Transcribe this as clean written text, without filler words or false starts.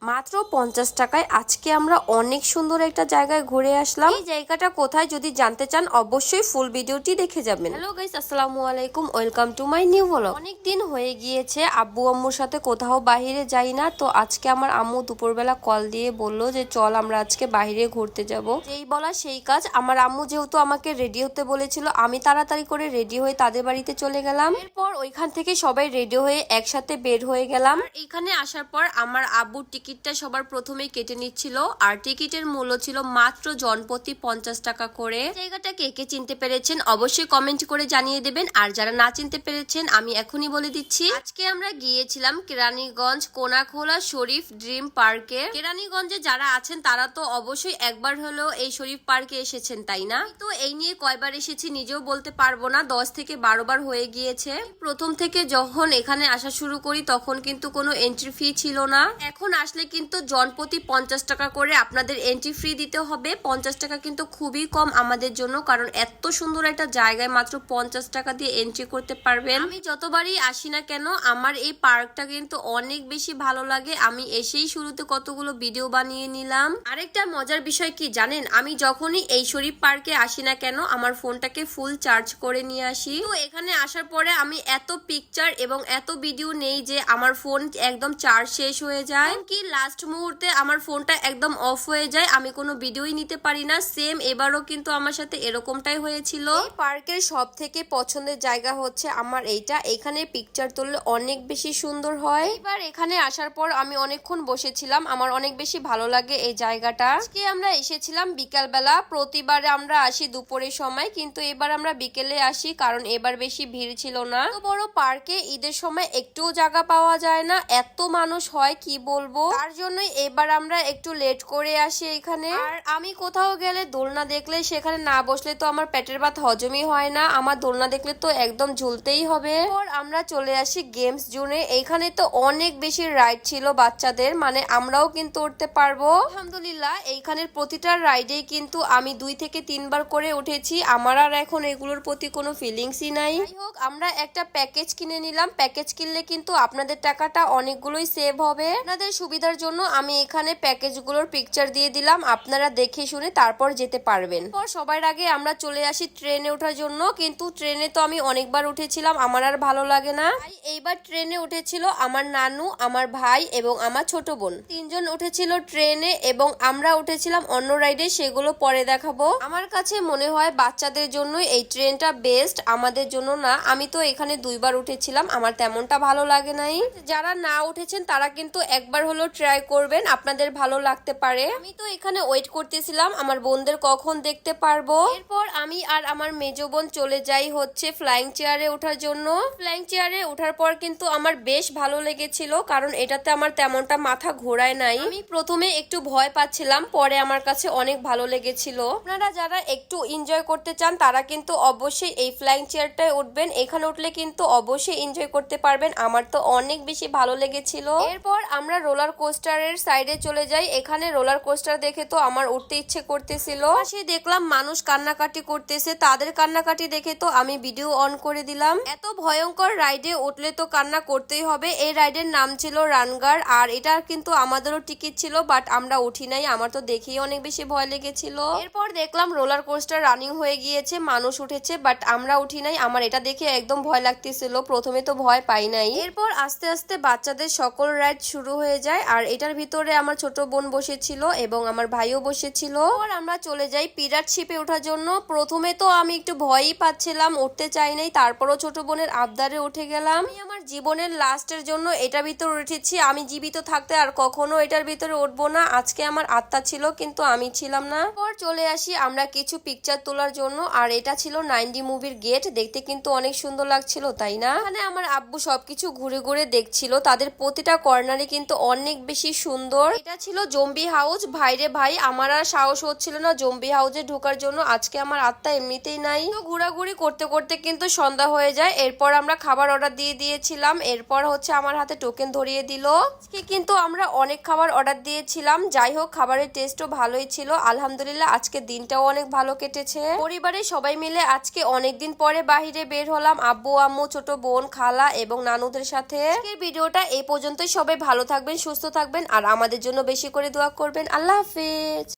মাত্র 50 টাকায় আজকে আমরা অনেক সুন্দর একটা জায়গায় ঘুরে আসলাম। এই জায়গাটা কোথায় যদি জানতে চান অবশ্যই ফুল ভিডিওটি দেখে যাবেন। হ্যালো গাইস, আসসালামু আলাইকুম, welcome to my new blog. অনেক দিন হয়ে গিয়েছে আব্বু আম্মুর সাথে কোথাও বাইরে যাই না, তো আজকে আমার আম্মু দুপুরবেলা কল দিয়ে বললো যে চল আমরা আজকে বাইরে ঘুরতে যাব। যেই বলা সেই কাজ, আমার আম্মু যেহেতু আমাকে রেডি হতে বলেছিল আমি তাড়াতাড়ি করে রেডি হয়ে তাদের বাড়িতে চলে গেলাম। এরপর ওইখান থেকে সবাই রেডি হয়ে একসাথে বের হয়ে গেলাম। এইখানে আসার পর আমার আব্বুর টিকিটটা সবার প্রথমেই কেটে নিচ্ছিল, আর টিকিটের মূল্য ছিল মাত্র জনপ্রতি 50 টাকা করে। জায়গাটা কে কে চিনতে পেরেছেন অবশ্যই কমেন্ট করে জানিয়ে দেবেন, আর যারা না চিনতে পেরেছেন আমি এখনই বলে দিচ্ছি। আজকে আমরা গিয়েছিলাম কেরানীগঞ্জ কোনাখোলা শরীফ ড্রিম পার্কে। কেরানীগঞ্জে যারা আছেন তারা তো অবশ্যই একবার হলেও এই শরীফ পার্কে এসেছেন, তাই না? তো এই নিয়ে কয়বার এসেছি নিজেও বলতে পারবো না, 10 থেকে 12 বার হয়ে গিয়েছে। প্রথম থেকে যখন এখানে আসা শুরু করি তখন কিন্তু কোনো এন্ট্রি ফি ছিল না। এখন আসলে কিন্তু জনপ্রতি 50 টাকা করে আপনাদের এন্ট্রি ফি দিতে হবে। 50 টাকা কিন্তু খুবই কম আমাদের জন্য, কারণ এত সুন্দর একটা জায়গায় মাত্র 50 টাকা দিয়ে এন্ট্রি করতে পারবেন। আমি যতবারই আসি না কেন আমার এই পার্কটা কিন্তু অনেক বেশি ভালো লাগে। আমি এসেই শুরুতে কতগুলো ভিডিও বানিয়ে নিলাম। আরেকটা মজার বিষয় কি জানেন, আমি যখনই এই শরীফ পার্কে আসি না কেন আমার ফোনটাকে ফুল চার্জ করে নিয়ে আসি। তো এখানে আসার পরে আমি এত পিকচার এবং এত ভিডিও নেই যে আমার ফোন একদম চার্জ শেষ হয়ে যায়, কি লাস্ট মুহূর্তে আমার ফোনটা একদম অফ হয়ে যায়, আমি কোনো ভিডিওই নিতে পারি না। সেম এবারও কিন্তু আমার সাথে এরকমটাই হয়েছিল। এই পার্কের সব থেকে পছন্দের জায়গা হচ্ছে আমার এইটা, এখানে পিকচার তুললে অনেক বেশি সুন্দর হয়। এবার এখানে আসার পর আমি অনেকক্ষণ বসেছিলাম, আমার অনেক বেশি ভালো লাগে এই জায়গাটা। আজকে আমরা এসেছিলাম বিকাল বেলা, প্রতিবারে আমরা আসি দুপুরের সময়, কিন্তু এবার আমরা বিকেলে আসি কারণ এবার বেশি ভিড় ছিল না। তো বড় পার্কে ঈদের সময় একটুও জায়গা পাওয়া যায় না, এত মানুষ হয় কি বলবো। তার জন্যই এবার আমরা একটু লেট করে আসি এখানে। আর আমি কোথাও গেলে দোলনা দেখলে সেখানে না বসলে তো আমার পেটের ভাত হজমই হয় না, আমার দোলনা দেখলে তো একদম ঝুলতেই হবে। পর আমরা চলে আসি গেমস জোনে। এইখানে তো অনেক বেশি রাইড ছিল বাচ্চাদের, মানে আমরাও কিন্তু উঠতে পারবো। আলহামদুলিল্লাহ এইখানের প্রতিটা রাইডে কিন্তু আমি 2 থেকে 3 বার করে উঠেছি, আমার আর এখন এগুলোর প্রতি কোনো ফিলিংসই নাই। যাই হোক, আমরা একটা প্যাকেজ কিনে নিলাম। প্যাকেজ কিনলে কিন্তু আপনাদের টাকাটা অনেকগুলোই সেভ হবে। আপনাদের সুবিধার জন্য আমি এখানে প্যাকেজগুলোর পিকচার দিয়ে দিলাম, আপনারা দেখে শুনে তারপর যেতে পারবেন। পর সবার আগে আমরা চলে আসি ট্রেনে ওঠার জন্য, কিন্তু ট্রেনে তো আমি অনেকবার উঠেছিলাম, আমার আর ভালো লাগে না। এইবার ট্রেনে উঠেছিল আমার নানু, আমার ভাই এবং আমার ছোট বোন, 3 জন উঠেছিল ট্রেনে, এবং আমরা উঠেছিলাম অন্য রাইডে, সেগুলো পরে দেখাবো। আমার কাছে মনে হয় বাচ্চাদের জন্য এই ট্রেনটা বেস্ট, আমাদের জন্য না। আমি তো এখানে 2 বার উঠেছিলাম, আমার তেমনটা ভালো লাগে নাই। যারা না উঠেছেন তারা কিন্তু একবার হলো ট্রাই করবেন, আপনাদের ভালো লাগতে পারে। আমি তো এখানে ওয়েট করতেছিলাম আমার বোনদের কখন দেখতে পারবো। এরপর আমি আর আমার মেজো বোন চলে যাই হচ্ছে ফ্লাইং চেয়ারে ওঠার জন্য। ফ্লাইং চেয়ারে ওঠার পর কিন্তু আমার বেশ ভালো লেগেছিল, কারণ এটাতে আমার তেমনটা মাথা ঘোরায় নাই। আমি প্রথমে একটু ভয় পাচ্ছিলাম, পরে আমার কাছে অনেক ভালো লেগেছিল। আপনারা যারা একটু এনজয় করতে চান তারা কিন্তু অবশ্যই এই ফ্লাইং চেয়ারটায় উঠবেন, এখানে উঠলে কিন্তু অবশ্যই এনজয় করতে পারবেন। আমার তো অনেক বেশি ভালো লেগেছিল। এরপর আমরা রোলার কোস্টারের সাইডে চলে যাই। এখানে রোলার কোস্টার দেখে তো আমার উঠতে ইচ্ছে করতেছিল। পাশে দেখলাম মানুষ কান্নাকাটি করতেছে, তাদের কান্নাকাটি দেখে তো আমি ভিডিও অন করে দিলাম। এত ভয়ঙ্কর রাইডে উঠলে তো কান্না করতেই হবে। এই রাইডের নাম ছিল রানগার, আর এটা কিন্তু আমাদেরও টিকিট ছিল, বাট আমরা উঠি নাই, আমার তো দেখেই অনেক বেশি ভয় লেগেছিল। এরপর দেখলাম রোলার কোস্টার রানিং হয়ে গিয়েছে, মানুষ উঠেছে, বাট আমরা উঠি নাই। আমার এটা দেখে একদম ভয় লাগতেছিল, প্রথমে তো ভয় পাই নাই। এরপর আস্তে আস্তে বাচ্চাদের সকল রাইড শুরু হয়ে যায়, আর এটার ভিতরে আমার ছোট বোন বসেছিল এবং আমার ভাইও বসেছিল। আর আমরা চলে যাই পিরাট শিপে ওঠার জন্য। প্রথমে তো আমি একটু ভয়ই পাচ্ছিলাম, উঠতে চাই নাই, তারপরও ছোট বোনের আবদারে উঠে গেলাম। আমি আমার জীবনের লাস্টের জন্য এটার ভিতরে উঠেছি, আমি জীবিত থাকতে আর কখনো এটার ভিতরে উঠবো না। আজকে আমার আত্মা ছিল কিন্তু আমি ছিলাম না। পর চলে আসি আমরা কিছু পিকচার তোলার জন্য, আর এটা ছিল 9D মুভির গেট, দেখতে কিন্তু অনেক সুন্দর লাগছিল, তাই না? এখানে আমার আব্বু সবকিছু ঘুরে ঘুরে দেখছিল, তাদের প্রতিটা কর্নারে কিন্তু অনেক বেশি সুন্দর। এটা ছিল জম্বি হাউস। ভাইরে ভাই, আমার আর সাহস হচ্ছিল না জম্বি হাউসে ঢোকার জন্য, আজকে আমার আত্মা এমনিতেই নাই। তো ঘোরাঘুরি করতে করতে কিন্তু সন্ধ্যা হয়ে যায়। এরপর আমরা খাবার অর্ডার দিয়ে দিয়েছিলাম, এরপর হচ্ছে আমার হাতে টোকেন ধরিয়ে দিল। আজকে কিন্তু আমরা অনেক খাবার অর্ডার দিয়েছিলাম, যাই হোক খাবারের টেস্টও ভালোই ছিল। আলহামদুলিল্লাহ আজকে দিনটাও অনেক ভালো কেটেছে। পরিবারের সবাই মিলে আজকে অনেকদিন পরে বাহিরে বের হলাম, আব্বু আম্মু ছোট বোন খালা এবং নানুদের সাথে। আজকের ভিডিওটা এই পর্যন্তই। সবাই ভালো থাকবেন, সুস্থ থাকবেন আর আমাদের জন্য বেশি করে দোয়া করবেন। আল্লাহ হাফেজ।